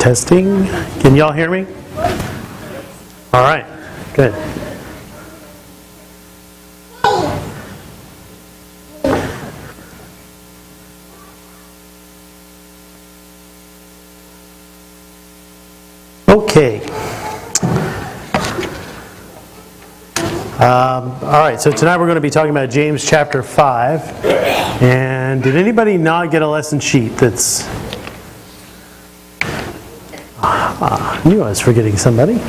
Testing. Can y'all hear me? All right. Good. Okay. All right, so tonight we're going to be talking about James chapter 5. And did anybody not get a lesson sheet that's... I knew I was forgetting somebody.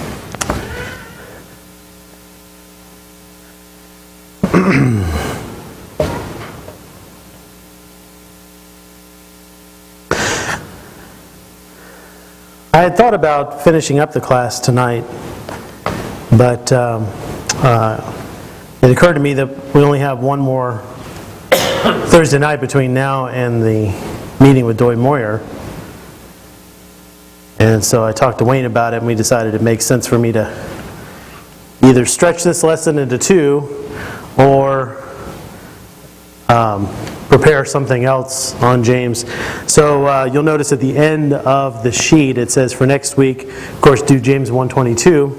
I had thought about finishing up the class tonight, but it occurred to me that we only have one more Thursday night between now and the meeting with Doy Moyer. And so I talked to Wayne about it, and we decided it makes sense for me to either stretch this lesson into two or prepare something else on James. So you'll notice at the end of the sheet it says for next week, of course, do James 1:22.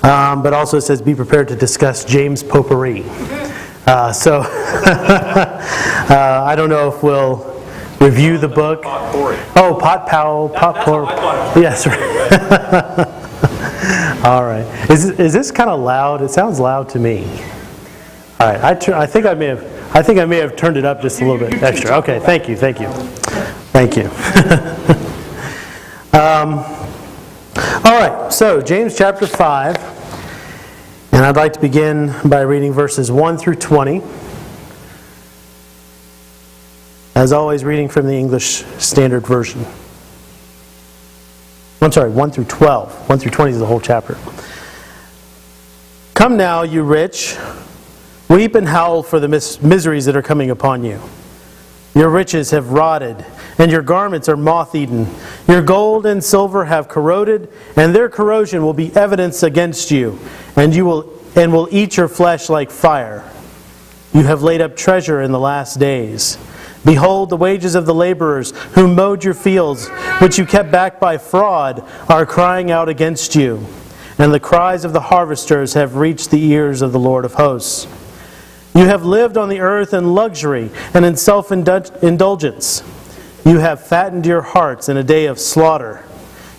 But also it says be prepared to discuss James potpourri. So I don't know if we'll review the book. Oh, potpourri. Yes, right. All right. Is this kind of loud? It sounds loud to me. All right. I think I may have turned it up just a little bit extra. Okay. Thank you. All right. So James chapter 5, and I'd like to begin by reading verses 1 through 20. As always, reading from the English Standard Version. I'm sorry, 1 through 12. 1 through 20 is the whole chapter. Come now, you rich, weep and howl for the miseries that are coming upon you. Your riches have rotted, and your garments are moth-eaten. Your gold and silver have corroded, and their corrosion will be evidence against you, and will eat your flesh like fire. You have laid up treasure in the last days. Behold, the wages of the laborers who mowed your fields, which you kept back by fraud, are crying out against you. And the cries of the harvesters have reached the ears of the Lord of hosts. You have lived on the earth in luxury and in self-indulgence. You have fattened your hearts in a day of slaughter.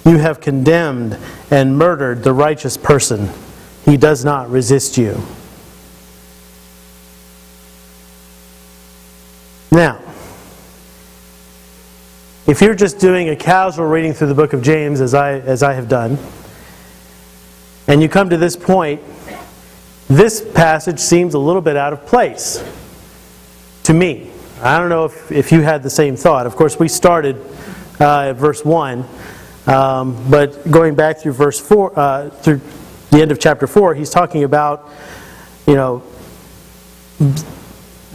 You have condemned and murdered the righteous person. He does not resist you. Now, if you're just doing a casual reading through the book of James, as I have done, and you come to this point, this passage seems a little bit out of place to me. I don't know if you had the same thought. Of course, we started at verse 1, but going back through verse 4, through the end of chapter 4, he's talking about,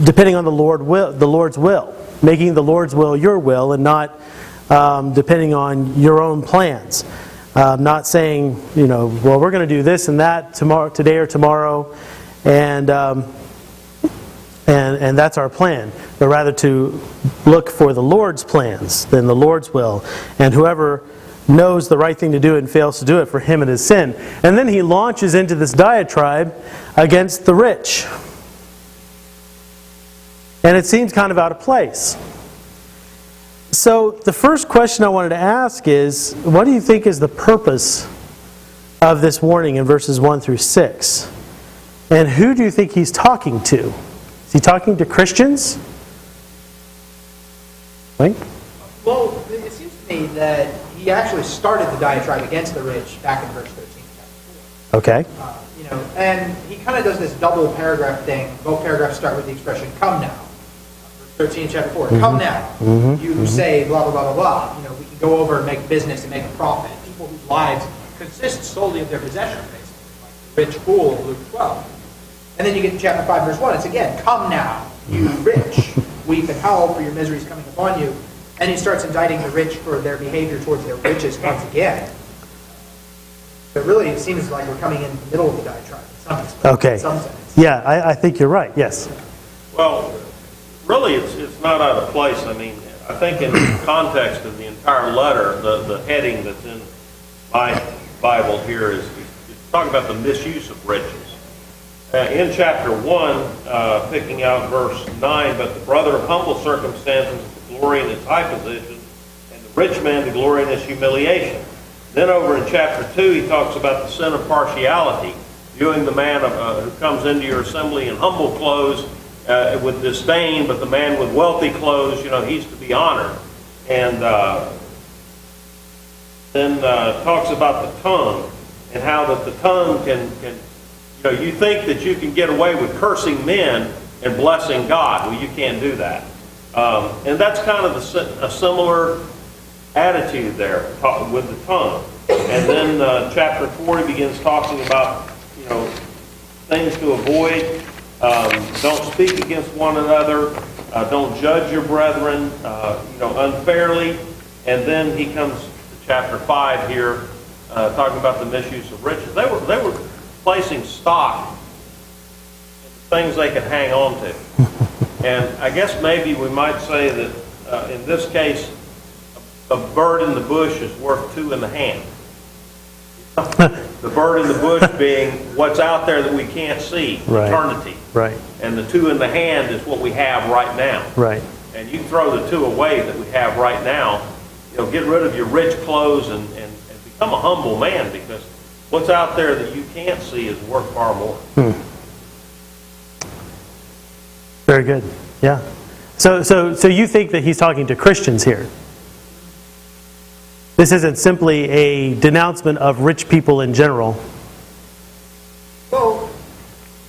depending on the Lord's will, making the Lord's will your will, and not depending on your own plans. Not saying, well, we're going to do this and that today or tomorrow, and that's our plan. But rather to look for the Lord's plans than the Lord's will. And whoever knows the right thing to do and fails to do it, for him it is sin. And then he launches into this diatribe against the rich. And it seems kind of out of place. So the first question I wanted to ask is, what do you think is the purpose of this warning in verses 1 through 6? And who do you think he's talking to? Is he talking to Christians? Right? Well, it seems to me that he actually started the diatribe against the rich back in verse 13, chapter 4. Okay. And he kind of does this double paragraph thing. Both paragraphs start with the expression, come now. 13, chapter 4. Mm-hmm. Come now. Mm-hmm. You say blah, blah, blah, blah, blah. We can go over and make business and make a profit. People whose lives consist solely of their possessions, basically. Like the rich fool of Luke 12. And then you get to chapter 5, verse 1. It's again, come now, you rich. Weep and howl for your miseries coming upon you. And he starts indicting the rich for their behavior towards their riches once again. But really, it seems like we're coming in the middle of the diatribe. Okay. In some sense. Yeah, I think you're right. Yes. Well, really, it's not out of place. I mean, I think in the context of the entire letter, the heading that's in my Bible here is talking about the misuse of riches. In chapter 1, picking out verse 9, but the brother of humble circumstances to glory in his high position, and the rich man to glory in his humiliation. Then over in chapter 2, he talks about the sin of partiality, viewing the man who comes into your assembly in humble clothes with disdain, but the man with wealthy clothes, he's to be honored. And then talks about the tongue, and how that the tongue can you think that you can get away with cursing men and blessing God. Well, you can't do that. And that's kind of a similar attitude there with the tongue. And then chapter 4 begins talking about, things to avoid. Don't speak against one another. Don't judge your brethren, unfairly. And then he comes to chapter 5 here, talking about the misuse of riches. They were placing stock in things they could hang on to. And I guess maybe we might say that in this case, a bird in the bush is worth two in the hand. The bird in the bush being what's out there that we can't see, right. Eternity. Right. And the two in the hand is what we have right now. Right. And you throw the two away that we have right now, get rid of your rich clothes and become a humble man, because what's out there that you can't see is worth far more. Very good. Yeah. So you think that he's talking to Christians here? This isn't simply a denouncement of rich people in general. Well,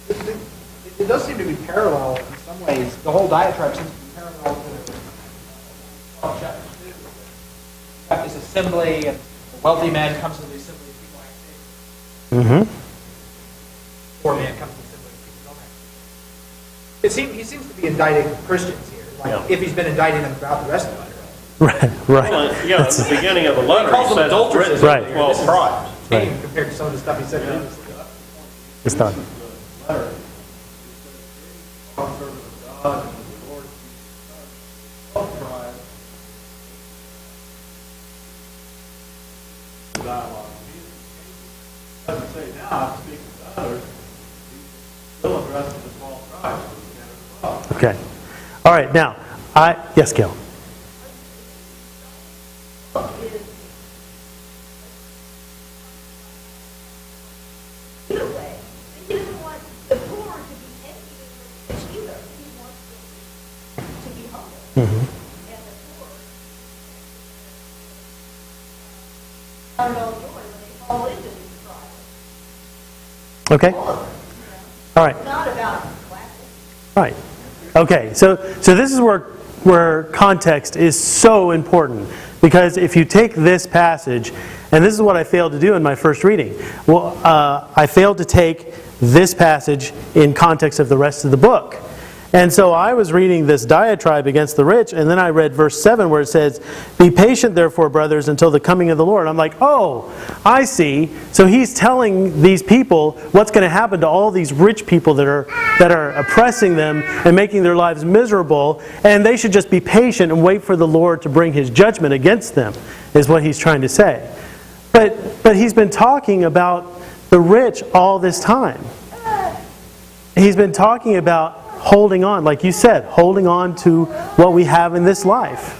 it does seem to be parallel in some ways. The whole diatribe seems to be parallel to chapter 2. Got this assembly, and the wealthy man comes to the assembly. Poor man comes to the assembly. He seems to be indicting Christians here. If he's been indicting them throughout the rest of the letter. Right. Well, at the beginning of the letter, he calls them adulterers. Right. 12 tribes. Right. Compared to some of the stuff he said previously. It's done. Doesn't say now, I'm speaking to others. He's still addressing the 12 tribes. Okay. All right. Now, yes, Gail. Okay. All right. Not about right. Okay. So this is where context is so important, because if you take this passage, and this is what I failed to do in my first reading. Well, I failed to take this passage in context of the rest of the book. And so I was reading this diatribe against the rich, and then I read verse 7 where it says, "Be patient, therefore, brothers, until the coming of the Lord." I'm like, oh, I see. So he's telling these people what's going to happen to all these rich people that are oppressing them and making their lives miserable, and they should just be patient and wait for the Lord to bring His judgment against them, is what he's trying to say. But he's been talking about the rich all this time. He's been talking about holding on, like you said, holding on to what we have in this life.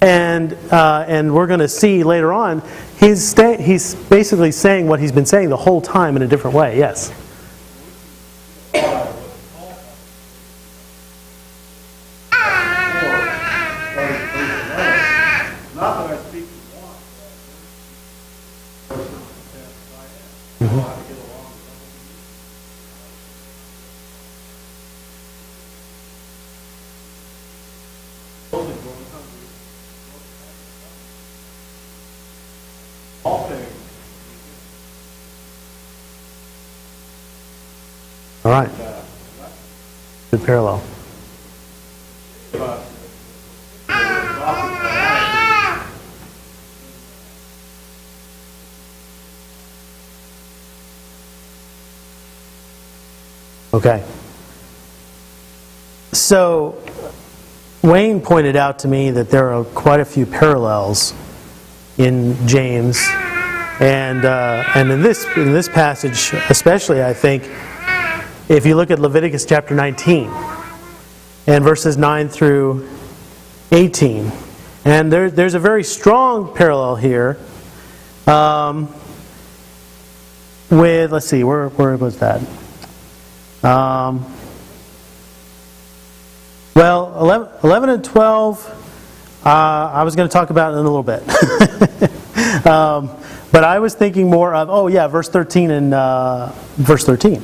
And we're going to see later on, he's basically saying what he's been saying the whole time in a different way. Yes? Not that I speak to one, person I am. I get along with all things. All right. Good parallel. Okay. So Wayne pointed out to me that there are quite a few parallels in James, and in this passage especially, I think, if you look at Leviticus chapter 19 and verses 9 through 18, and there's a very strong parallel here with, let's see, where was that? Well, 11 and 12, I was going to talk about it in a little bit. But I was thinking more of, verse 13 and verse 13.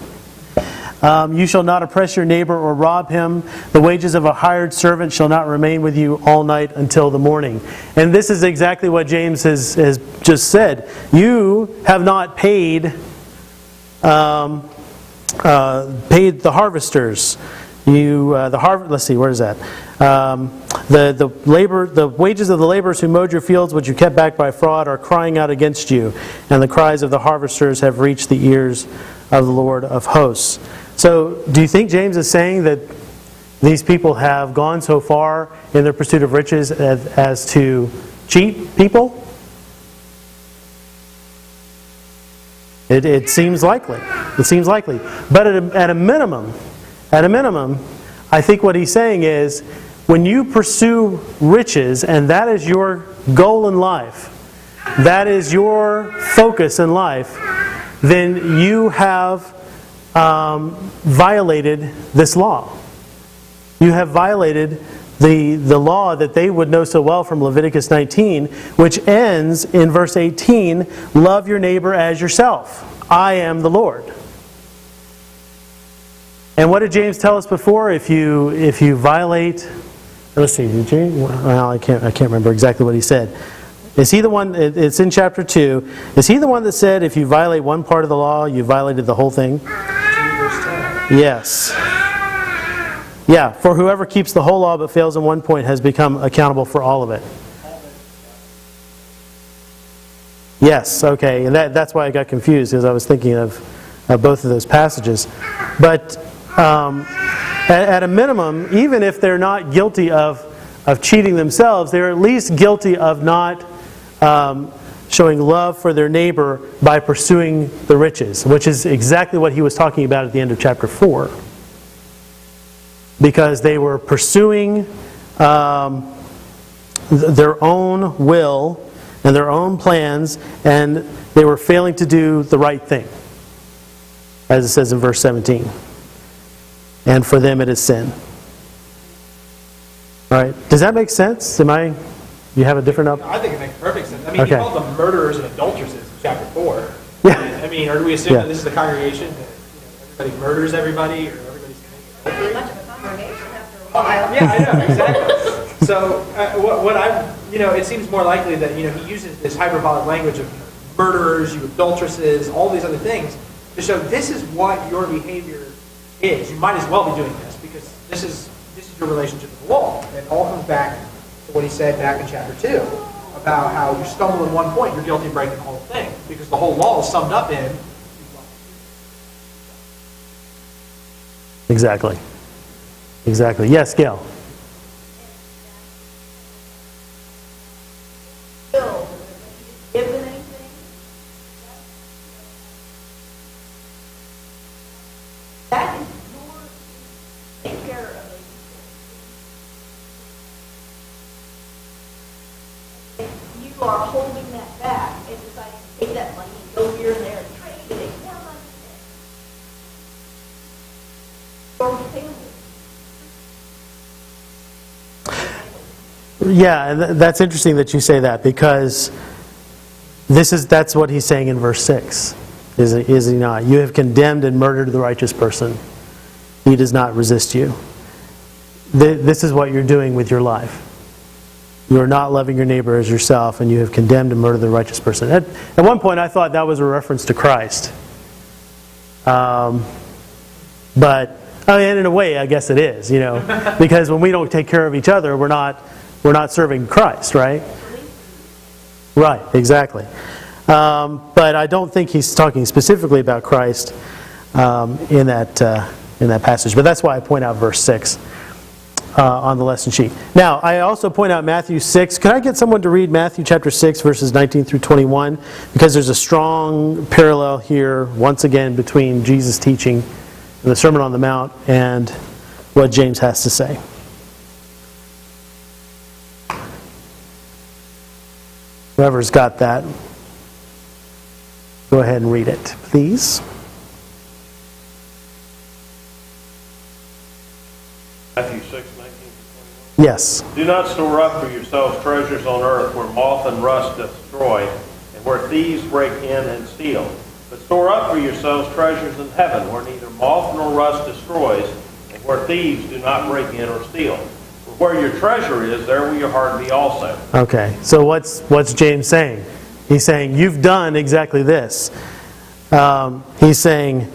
You shall not oppress your neighbor or rob him. The wages of a hired servant shall not remain with you all night until the morning. And this is exactly what James has just said. You have not paid the harvesters. Let's see, where is that? The wages of the laborers who mowed your fields, which you kept back by fraud, are crying out against you, and the cries of the harvesters have reached the ears of the Lord of hosts. So, do you think James is saying that these people have gone so far in their pursuit of riches as to cheat people? It seems likely. It seems likely. But at a minimum, I think what he's saying is, when you pursue riches and that is your goal in life, that is your focus in life, then you have violated this law. You have violated the law that they would know so well from Leviticus 19, which ends in verse 18, love your neighbor as yourself. I am the Lord. And what did James tell us before? If you violate, let's see, did James? Well, I can't remember exactly what he said. Is he the one? It's in chapter 2. Is he the one that said if you violate one part of the law, you violated the whole thing? Yes. Yeah. For whoever keeps the whole law but fails in one point has become accountable for all of it. Yes. Okay. And that's why I got confused, because I was thinking of both of those passages. But at a minimum, even if they're not guilty of cheating themselves, they're at least guilty of not showing love for their neighbor by pursuing the riches, which is exactly what he was talking about at the end of chapter 4. Because they were pursuing their own will and their own plans, and they were failing to do the right thing, as it says in verse 17. And for them it is sin. All right. Does that make sense? You have a different I think it makes perfect sense. I mean, okay. He called them murderers and adulteresses in chapter 4. Yeah. And, I mean, or do we assume that this is the congregation that everybody murders everybody, or everybody's Pretty much of a congregation after a while. Yeah, I know, exactly. So what it seems more likely that he uses this hyperbolic language of murderers, you adulteresses, all these other things to show this is what your behavior is. You might as well be doing this because this is your relationship with the law. And it all comes back to what he said back in chapter 2 about how you stumble in one point, you're guilty of breaking the whole thing because the whole law is summed up in. Exactly. Yes, Gail. Given anything? That is your take care of it. If you are holding that back and deciding to take that money and go here and there and trade and make more money, your family. Yeah, and that's interesting that you say that, because that's what he's saying in verse 6. Is he not? You have condemned and murdered the righteous person. He does not resist you. This is what you're doing with your life. You are not loving your neighbor as yourself, and you have condemned and murdered the righteous person. At one point, I thought that was a reference to Christ. But in a way, I guess it is, because when we don't take care of each other, we're not serving Christ, right? Right, exactly. But I don't think he's talking specifically about Christ in that passage. But that's why I point out verse 6. on the lesson sheet. Now, I also point out Matthew 6. Could I get someone to read Matthew chapter 6, verses 19 through 21? Because there's a strong parallel here, once again, between Jesus' teaching in the Sermon on the Mount and what James has to say. Whoever's got that, go ahead and read it, please. Matthew 6, 19 to 21. Yes. Do not store up for yourselves treasures on earth where moth and rust destroy, and where thieves break in and steal. But store up for yourselves treasures in heaven, where neither moth nor rust destroys, and where thieves do not break in or steal. For where your treasure is, there will your heart be also. Okay, so what's James saying? He's saying, you've done exactly this. He's saying,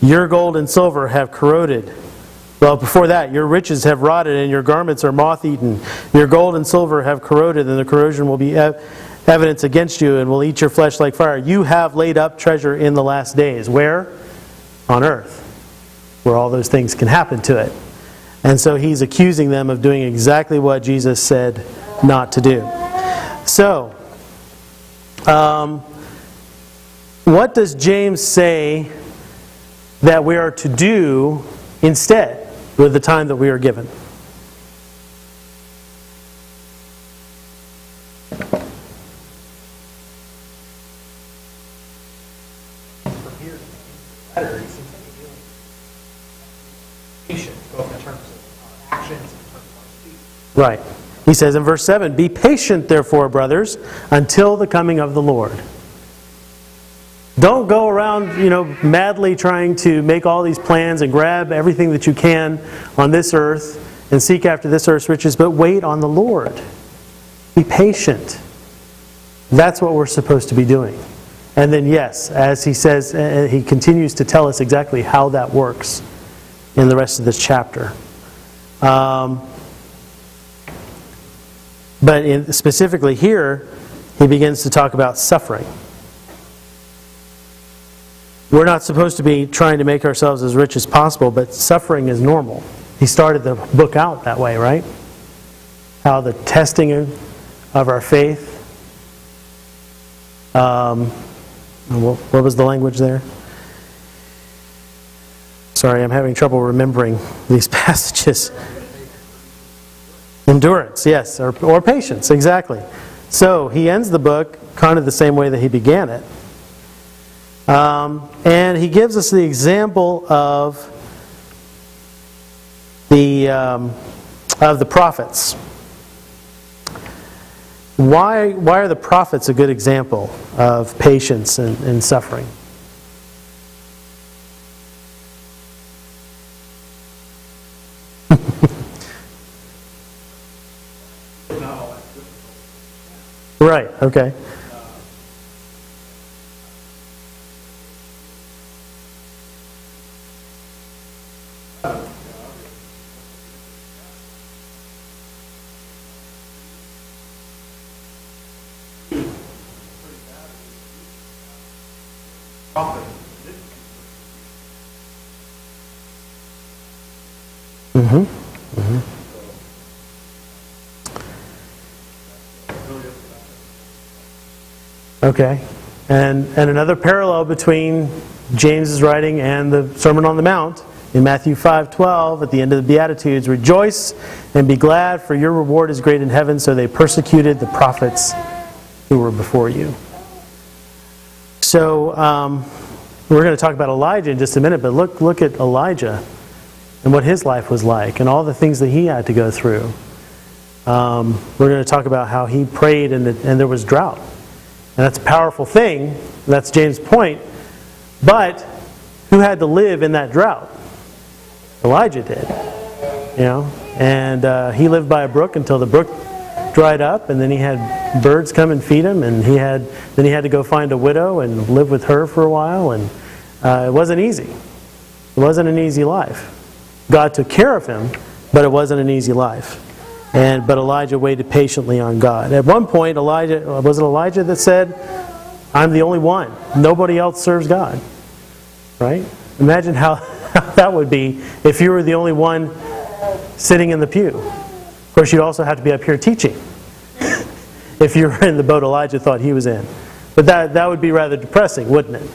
your gold and silver have corroded. Well, before that, your riches have rotted and your garments are moth-eaten. Your gold and silver have corroded, and the corrosion will be evidence against you and will eat your flesh like fire. You have laid up treasure in the last days. Where? On earth, where all those things can happen to it. And so he's accusing them of doing exactly what Jesus said not to do. So, what does James say that we are to do instead with the time that we are given? From here, the letter, he seems like he's dealing with patience, both in terms of our actions and in terms of our speech. Right. He says in verse 7, be patient, therefore, brothers, until the coming of the Lord. Don't go around, madly trying to make all these plans and grab everything that you can on this earth and seek after this earth's riches, but wait on the Lord. Be patient. That's what we're supposed to be doing. And then, yes, as he says, he continues to tell us exactly how that works in the rest of this chapter. But specifically here, he begins to talk about suffering. We're not supposed to be trying to make ourselves as rich as possible, but suffering is normal. He started the book out that way, right? How the testing of our faith. What was the language there? Sorry, I'm having trouble remembering these passages. Endurance, yes, or patience, exactly. So he ends the book kind of the same way that he began it. And he gives us the example of the prophets. Why are the prophets a good example of patience and suffering? Right, okay. Mm-hmm. Mm-hmm. Okay. And another parallel between James's writing and the Sermon on the Mount in Matthew 5:12 at the end of the Beatitudes, rejoice and be glad, for your reward is great in heaven, so they persecuted the prophets who were before you. So we're going to talk about Elijah in just a minute, but look at Elijah and what his life was like and all the things that he had to go through. We're going to talk about how he prayed and there was drought. And that's a powerful thing. That's James' point. But who had to live in that drought? Elijah did. And he lived by a brook until the brook dried up, and then he had birds come and feed him, and then he had to go find a widow and live with her for a while, and it wasn't easy. It wasn't an easy life. God took care of him, but it wasn't an easy life. But Elijah waited patiently on God. At one point, was it Elijah that said, I'm the only one. Nobody else serves God. Right? Imagine how that would be if you were the only one sitting in the pew. Of course, you'd also have to be up here teaching if you were in the boat Elijah thought he was in. But that would be rather depressing, wouldn't it?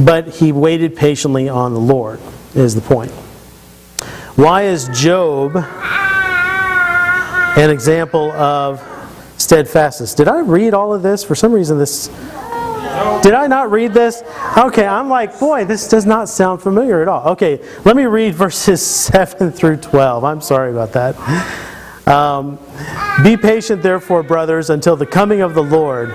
But he waited patiently on the Lord, is the point. Why is Job an example of steadfastness? Did I read all of this? For some reason did I not read this? Okay, I'm like, boy, this does not sound familiar at all. Okay, let me read verses 7 through 12. I'm sorry about that. Be patient, therefore, brothers, until the coming of the Lord.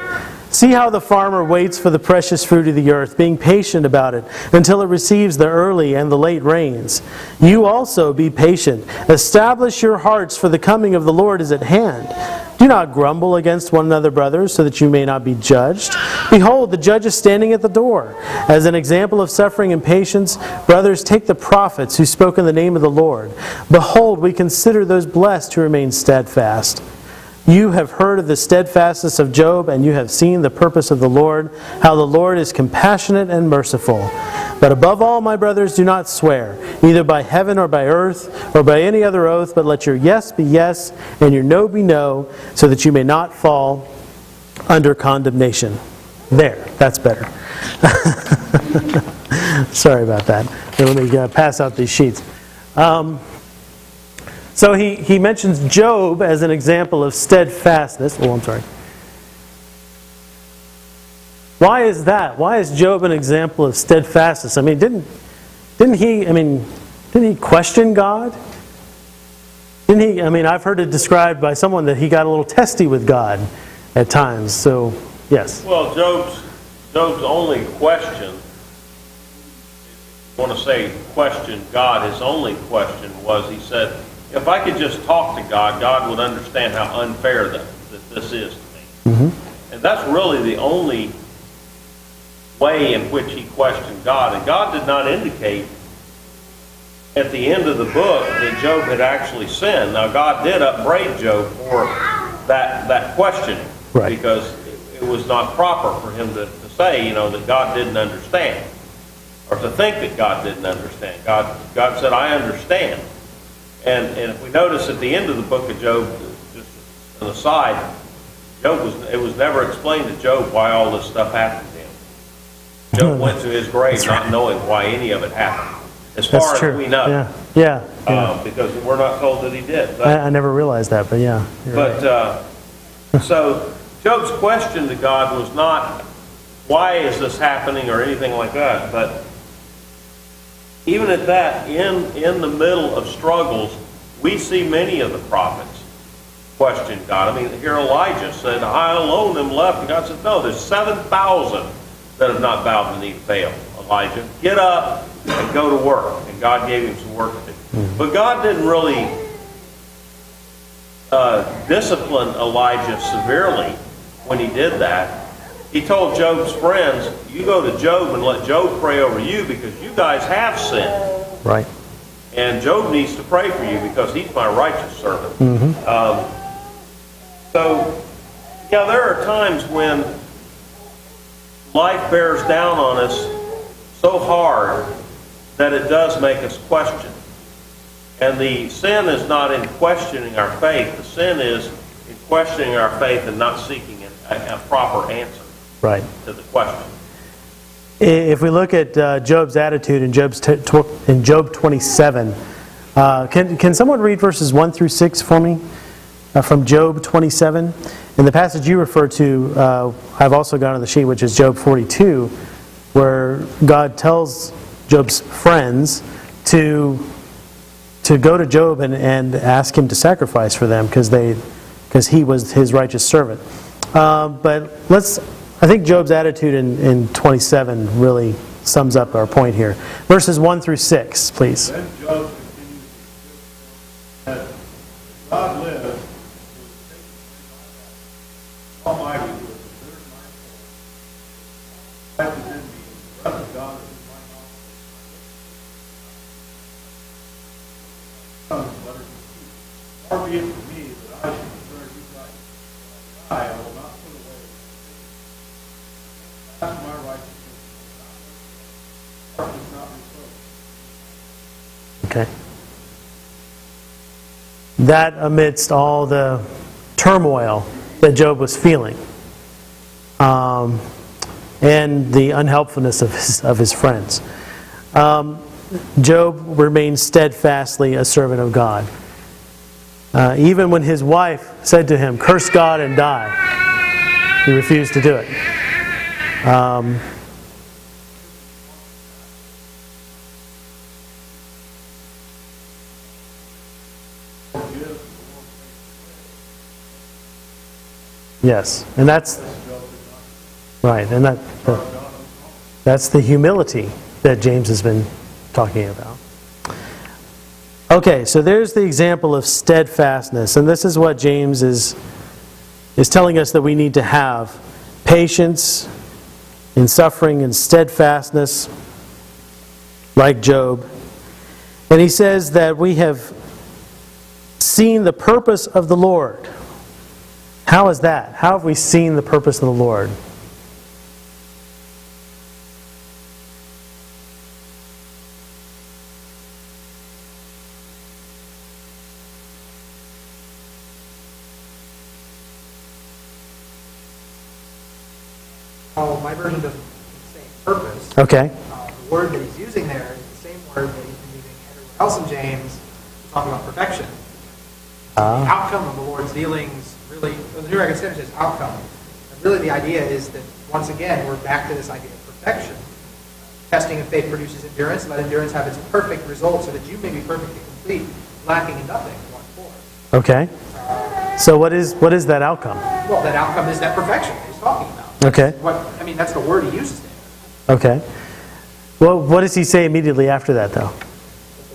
See how the farmer waits for the precious fruit of the earth, being patient about it, until it receives the early and the late rains. You also be patient. Establish your hearts, for the coming of the Lord is at hand. Do not grumble against one another, brothers, so that you may not be judged. Behold, the judge is standing at the door. As an example of suffering and patience, brothers, take the prophets who spoke in the name of the Lord. Behold, we consider those blessed who remain steadfast. You have heard of the steadfastness of Job, and you have seen the purpose of the Lord, how the Lord is compassionate and merciful. But above all, my brothers, do not swear, either by heaven or by earth, or by any other oath, but let your yes be yes, and your no be no, so that you may not fall under condemnation. There, that's better. Sorry about that. Let me pass out these sheets. So he mentions Job as an example of steadfastness. Oh, I'm sorry. Why is that? Why is Job an example of steadfastness? I mean, didn't he question God? Didn't he? I mean, I've heard it described by someone that he got a little testy with God at times. So, yes. Well, Job's only question, if you want to say question God, his only question was, he said, if I could just talk to God, God would understand how unfair that this is to me. Mm-hmm. And that's really the only way in which he questioned God. And God did not indicate at the end of the book that Job had actually sinned. Now, God did upbraid Job for that questioning. Right. Because it was not proper for him to say, that God didn't understand. Or to think that God didn't understand. God said, I understand. And if we notice at the end of the book of Job, just an aside, it was never explained to Job why all this stuff happened to him. Job went to his grave not knowing why any of it happened, as far as we know. Yeah. Because we're not told that he did. But, I never realized that, but yeah. So Job's question to God was not, why is this happening or anything like that, but even at that, in the middle of struggles, we see many of the prophets question God. I mean, here Elijah said, I alone am left. And God said, no, there's 7,000 that have not bowed the knee to Baal. Elijah, get up and go to work. And God gave him some work to do. Mm-hmm. But God didn't really discipline Elijah severely when he did that. He told Job's friends, you go to Job and let Job pray over you because you guys have sinned. Right. And Job needs to pray for you because he's my righteous servant. Mm-hmm. There are times when life bears down on us so hard that it does make us question. And the sin is not in questioning our faith. The sin is in questioning our faith and not seeking a proper answer. Right. To the question. If we look at Job's attitude in Job 27, can someone read verses 1 through 6 for me from Job 27? In the passage you refer to, I've also got on the sheet, which is Job 42, where God tells Job's friends to go to Job and ask him to sacrifice for them because he was his righteous servant. I think Job's attitude in 27 really sums up our point here. Verses 1 through 6, please. Then Job continues that God lives, Almighty, who has considered my soul. Life is in me, the breath of God is in my nostrils. Let her be. Far be it from me that I should serve you right. I will not put away. That's my righteousness. Heart is not reproached. Okay. That amidst all the turmoil that Job was feeling, and the unhelpfulness of his friends. Job remained steadfastly a servant of God. Even when his wife said to him, "Curse God and die," he refused to do it. Yes, and that's right, and that's the humility that James has been talking about. Okay, so there's the example of steadfastness, and this is what James is telling us that we need to have: patience in suffering and steadfastness, like Job. And he says that we have seen the purpose of the Lord. How is that? How have we seen the purpose of the Lord? Oh, my version doesn't say purpose. Okay. The word that he's using there is the same word that he's been using everywhere else in James to talk about perfection. The outcome of the Lord's dealings, really, the New Record Standard says outcome. And really the idea is that, once again, we're back to this idea of perfection. Testing of faith produces endurance. Let endurance have its perfect result so that you may be perfect and complete, lacking in nothing. 1:4. Okay. So what is that outcome? Well, that outcome is that perfection that he's talking about. Okay. That's the word he uses there. Okay. Well, what does he say immediately after that, though?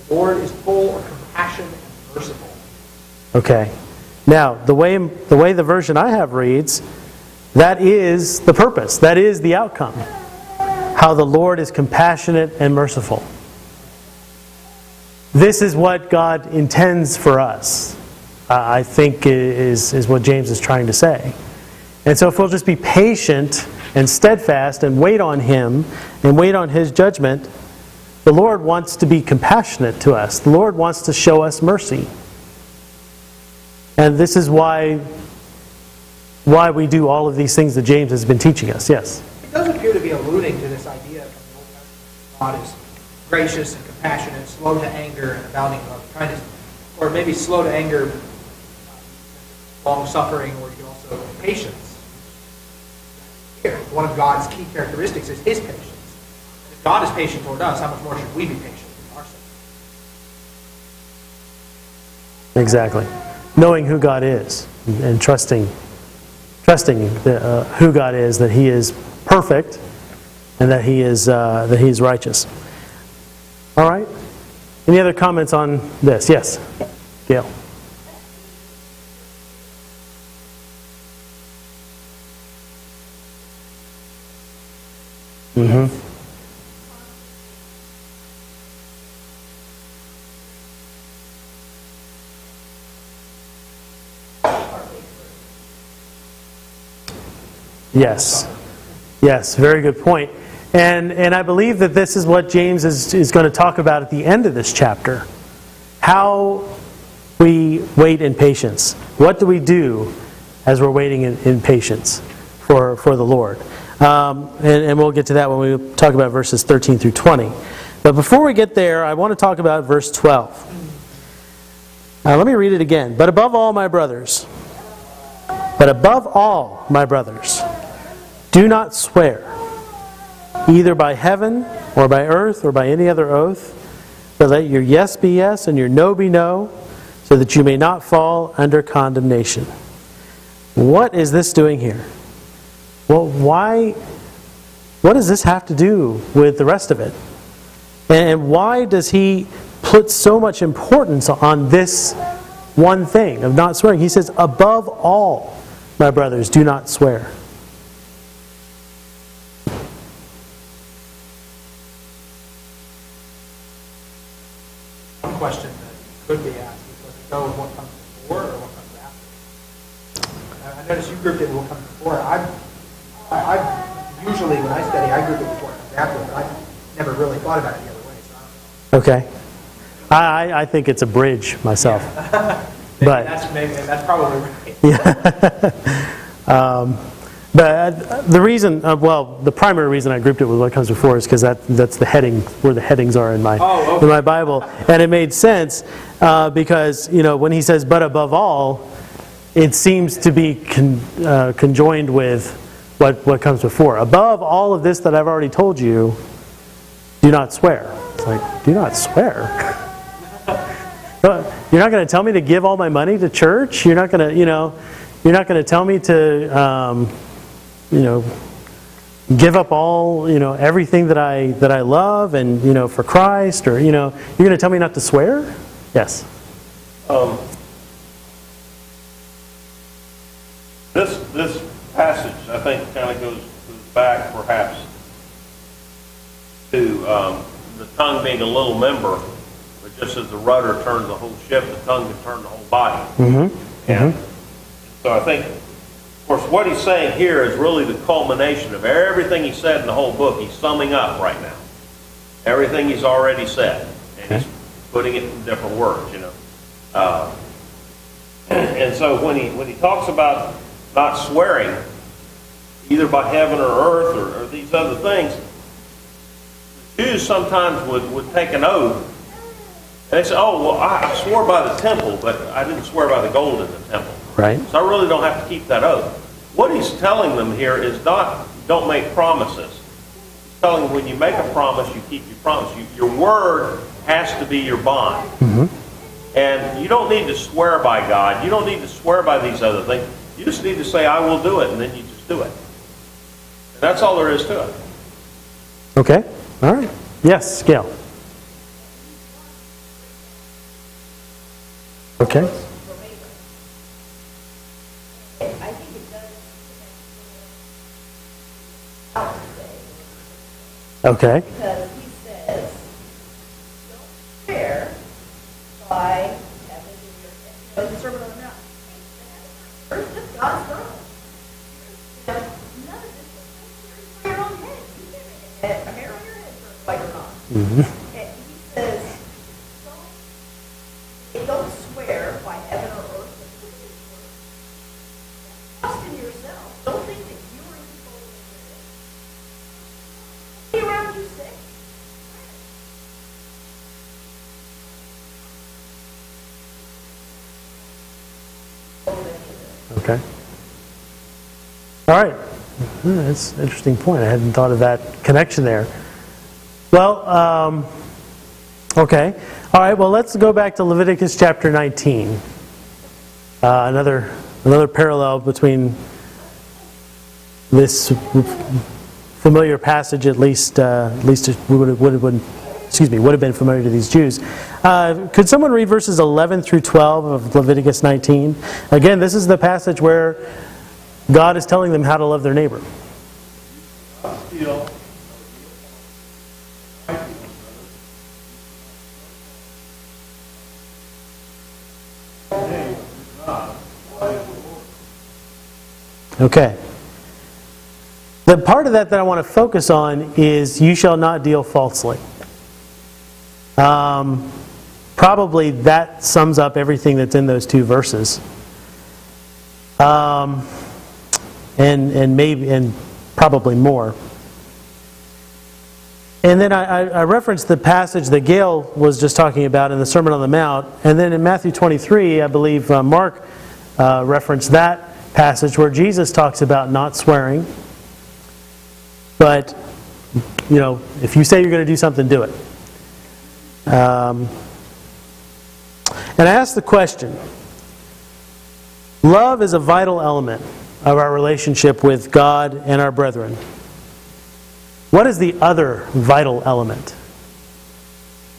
The Lord is full of compassion and merciful. Okay. Now, the way the version I have reads, that is the purpose. That is the outcome. How the Lord is compassionate and merciful. This is what God intends for us, I think is what James is trying to say. And so if we'll just be patient and steadfast and wait on Him and wait on His judgment, the Lord wants to be compassionate to us. The Lord wants to show us mercy. And this is why we do all of these things that James has been teaching us. Yes? It does appear to be alluding to this idea of the Old Testament. God is gracious and compassionate, slow to anger and abounding in love and kindness. Or maybe slow to anger, long-suffering, or you can also patience. Here, one of God's key characteristics is His patience. If God is patient toward us, how much more should we be patient with ourselves? Exactly. Knowing who God is and trusting who God is, that He is perfect and that He is righteous. All right. Any other comments on this? Yes, Gail. Mm-hmm. Yes, very good point. And I believe that this is what James is going to talk about at the end of this chapter. How we wait in patience. What do we do as we're waiting in patience for the Lord? And we'll get to that when we talk about verses 13 through 20. But before we get there, I want to talk about verse 12. Let me read it again. But above all, my brothers, do not swear, either by heaven or by earth or by any other oath, but let your yes be yes and your no be no, so that you may not fall under condemnation. What is this doing here? Well, what does this have to do with the rest of it? And why does he put so much importance on this one thing of not swearing? He says, above all, my brothers, do not swear. One question that could be asked is, does it go with what comes before or what comes after? I notice you grouped it with what comes before. I usually, when I study, I group it before it comes after, but I've never really thought about it the other way. So I don't know. Okay. I think it's a bridge myself. But that's probably right. yeah. But the reason, the primary reason I grouped it with what comes before is because that's the heading, where the headings are in my in my Bible, and it made sense because when he says "but above all," it seems to be conjoined with what comes before. Above all of this that I've already told you, do not swear. It's like, do not swear. You're not going to tell me to give all my money to church. You're not going to, you're not going to tell me to, give up all, everything that I love and for Christ, or you're going to tell me not to swear. Yes. This passage, I think, kind of goes back perhaps to the tongue being a little member, but just as the rudder turns the whole ship, the tongue can turn the whole body. Mm-hmm. And so I think, of course, what he's saying here is really the culmination of everything he said in the whole book. He's summing up right now everything he's already said, and he's putting it in different words, And so when he talks about not swearing, either by heaven or earth or these other things, the Jews sometimes would take an oath, and they say, oh, well, I swore by the temple, but I didn't swear by the gold in the temple. Right. So I really don't have to keep that oath. What he's telling them here is don't make promises. He's telling them when you make a promise, you keep your promise. Your word has to be your bond. Mm-hmm. And you don't need to swear by God. You don't need to swear by these other things. You just need to say, I will do it, and then you just do it. And that's all there is to it. Okay. All right. Yes, Gail. Okay. I think it does. Okay. Because he says, don't swear by heaven in the Sermon on the Mount. Earth is God's throne. None of this is for your own head. You can't make a hair on your head for like or not. Mm-hmm. And he says, don't swear by heaven or earth. Trust in yourself. Don't think that you are in control of everything. Be around you sick. Okay. All right. That's an interesting point. I hadn't thought of that connection there. Well, okay. All right, well, let's go back to Leviticus chapter 19. Another parallel between this familiar passage, at least it would have been familiar to these Jews. Could someone read verses 11 through 12 of Leviticus 19? Again, this is the passage where God is telling them how to love their neighbor. Okay. The part of that I want to focus on is you shall not deal falsely. Probably that sums up everything that's in those two verses. And probably more. And then I referenced the passage that Gail was just talking about in the Sermon on the Mount. And then in Matthew 23, I believe Mark referenced that passage where Jesus talks about not swearing. But, if you say you're going to do something, do it. And I asked the question, love is a vital element of our relationship with God and our brethren. What is the other vital element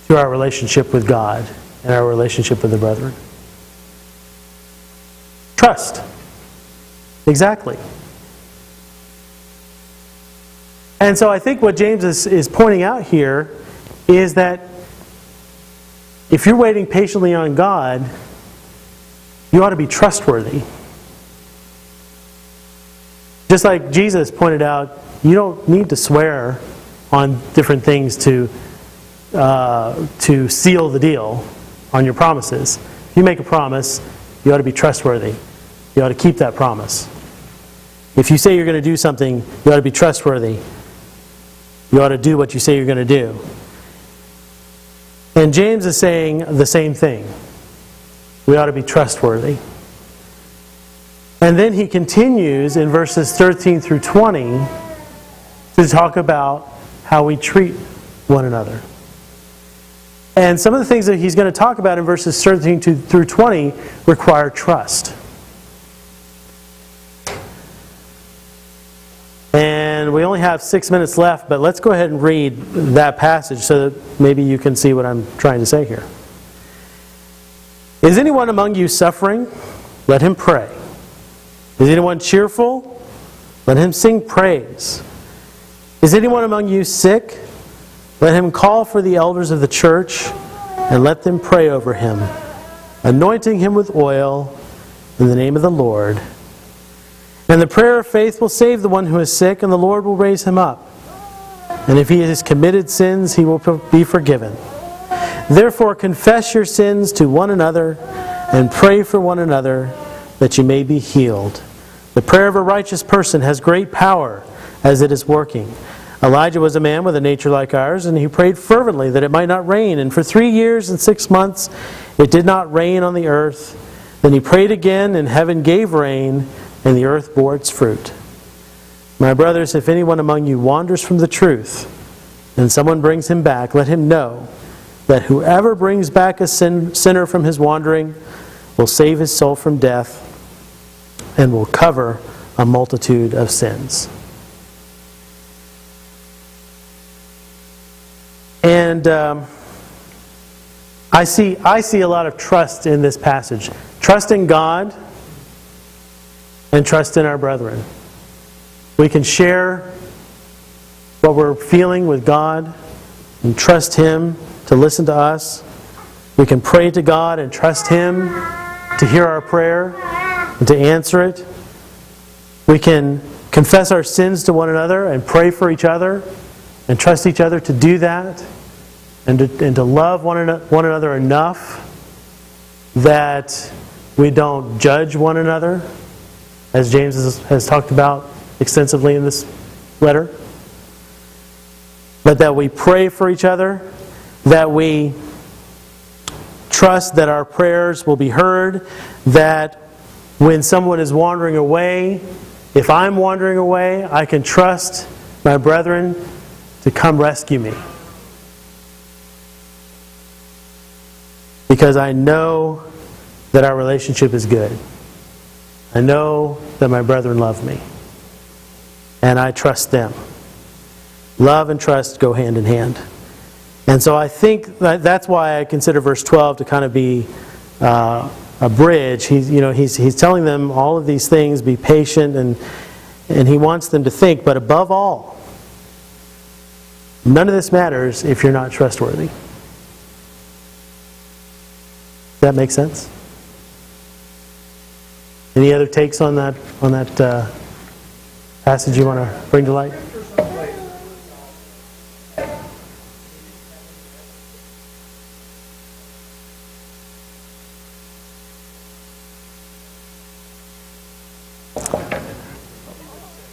to our relationship with God and our relationship with the brethren? Trust. Exactly. And so I think what James is pointing out here is that if you're waiting patiently on God, you ought to be trustworthy. Just like Jesus pointed out, you don't need to swear on different things to seal the deal on your promises. If you make a promise, you ought to be trustworthy. You ought to keep that promise. If you say you're going to do something, you ought to be trustworthy. You ought to do what you say you're going to do. And James is saying the same thing. We ought to be trustworthy. And then he continues in verses 13 through 20 to talk about how we treat one another. And some of the things that he's going to talk about in verses 13 through 20 require trust. And we only have 6 minutes left, but let's go ahead and read that passage so that maybe you can see what I'm trying to say here. Is anyone among you suffering? Let him pray. Is anyone cheerful? Let him sing praise. Is anyone among you sick? Let him call for the elders of the church and let them pray over him, anointing him with oil in the name of the Lord. And the prayer of faith will save the one who is sick, and the Lord will raise him up. And if he has committed sins, he will be forgiven. Therefore, confess your sins to one another and pray for one another that you may be healed. The prayer of a righteous person has great power as it is working. Elijah was a man with a nature like ours, and he prayed fervently that it might not rain. And for 3 years and 6 months it did not rain on the earth. Then he prayed again, and heaven gave rain, and the earth bore its fruit. My brothers, if anyone among you wanders from the truth, and someone brings him back, let him know that whoever brings back a sinner from his wandering will save his soul from death and will cover a multitude of sins. And I see a lot of trust in this passage. Trust in God and trust in our brethren. We can share what we're feeling with God and trust Him to listen to us. We can pray to God and trust Him to hear our prayer and to answer it. We can confess our sins to one another and pray for each other and trust each other to do that, and to love one another enough that we don't judge one another, as James has talked about extensively in this letter. But that we pray for each other, that we trust that our prayers will be heard, that when someone is wandering away, if I'm wandering away, I can trust my brethren to come rescue me. Because I know that our relationship is good. I know that my brethren love me. And I trust them. Love and trust go hand in hand. And so I think that's why I consider verse 12 to kind of be a bridge. He's telling them all of these things, be patient, and he wants them to think, but above all, none of this matters if you're not trustworthy. Does that make sense? Any other takes on that passage you want to bring to light?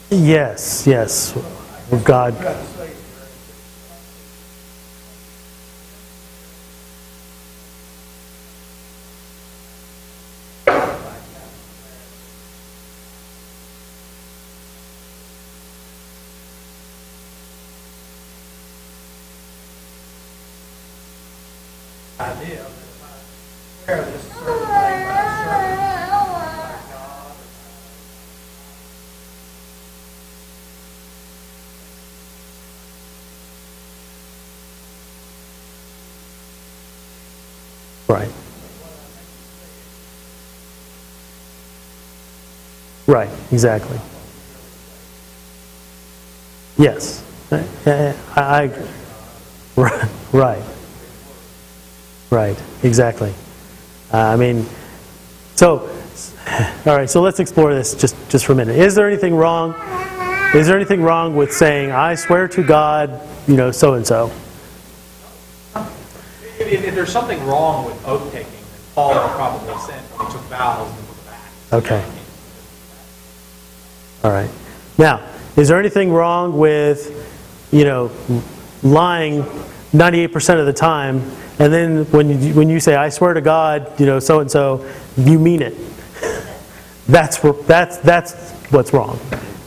Yes. With God. Idea of where this certain thing by a certain God. Right. Right, exactly. Yes. I agree. Right, exactly. All right, so let's explore this just for a minute. Is there anything wrong? Is there anything wrong with saying, I swear to God, so-and-so? If there's something wrong with oath taking, fall into probable sin. They took vows in the book of Acts. Okay. All right. Now, is there anything wrong with, lying 98% of the time, and then when you say, I swear to God, so and so, you mean it? That's what's wrong.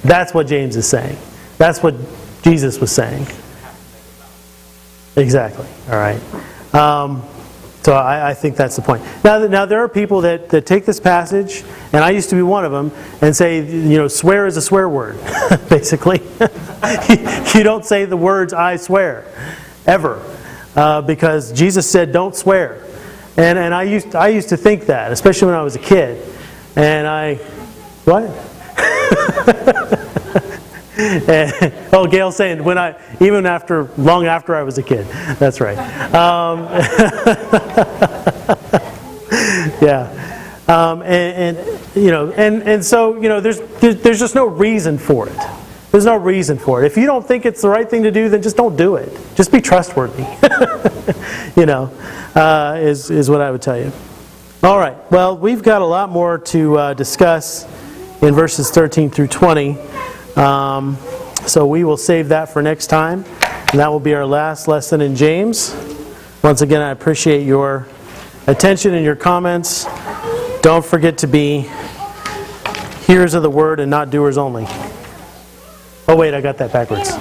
That's what James is saying. That's what Jesus was saying. Exactly. All right. So I think that's the point. Now there are people that take this passage, and I used to be one of them, and say, swear is a swear word, basically. You don't say the words "I swear," ever, because Jesus said, "Don't swear." And I used to think that, especially when I was a kid. And what? Gail's saying long after I was a kid. That's right. Yeah. So there's just no reason for it. There's no reason for it. If you don't think it's the right thing to do, then just don't do it. Just be trustworthy. Is what I would tell you. All right. Well, we've got a lot more to discuss in verses 13 through 20. So we will save that for next time. And that will be our last lesson in James. Once again, I appreciate your attention and your comments. Don't forget to be hearers of the word and not doers only. Oh wait, I got that backwards.